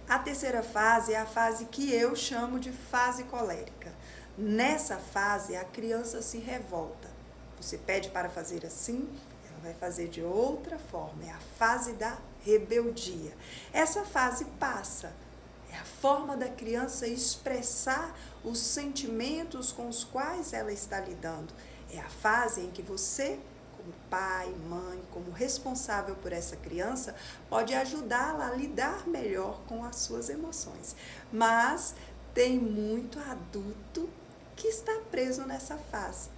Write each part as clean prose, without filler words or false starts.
A terceira fase é a fase que eu chamo de fase colérica. Nessa fase, a criança se revolta. Você pede para fazer assim, ela vai fazer de outra forma. É a fase da rebeldia. Essa fase passa. É a forma da criança expressar os sentimentos com os quais ela está lidando. É a fase em que você, como pai, mãe, como responsável por essa criança, pode ajudá-la a lidar melhor com as suas emoções. Mas tem muito adulto que está preso nessa fase.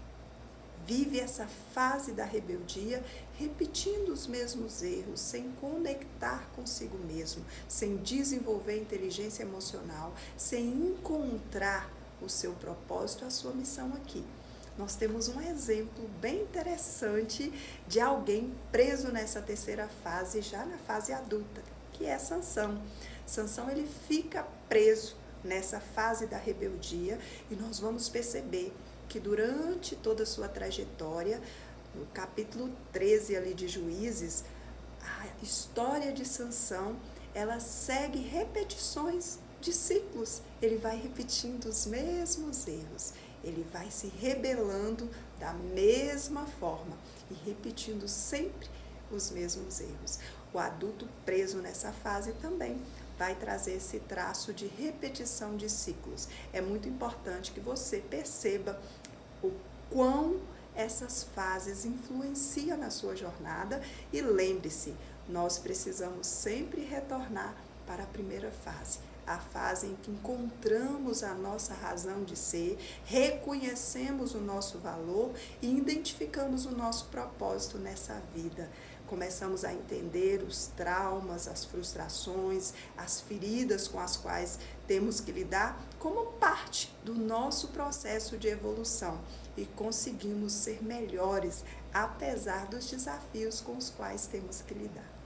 Vive essa fase da rebeldia, repetindo os mesmos erros, sem conectar consigo mesmo, sem desenvolver inteligência emocional, sem encontrar o seu propósito, a sua missão aqui. Nós temos um exemplo bem interessante de alguém preso nessa terceira fase, já na fase adulta, que é Sansão. Sansão, ele fica preso nessa fase da rebeldia e nós vamos perceber que durante toda a sua trajetória, no capítulo 13 ali de Juízes, a história de Sansão, ela segue repetições de ciclos. Ele vai repetindo os mesmos erros, ele vai se rebelando da mesma forma e repetindo sempre os mesmos erros. O adulto preso nessa fase também vai trazer esse traço de repetição de ciclos. É muito importante que você perceba o quão essas fases influenciam na sua jornada e lembre-se, nós precisamos sempre retornar para a primeira fase, a fase em que encontramos a nossa razão de ser, reconhecemos o nosso valor e identificamos o nosso propósito nessa vida. Começamos a entender os traumas, as frustrações, as feridas com as quais temos que lidar como parte do nosso processo de evolução e conseguimos ser melhores apesar dos desafios com os quais temos que lidar.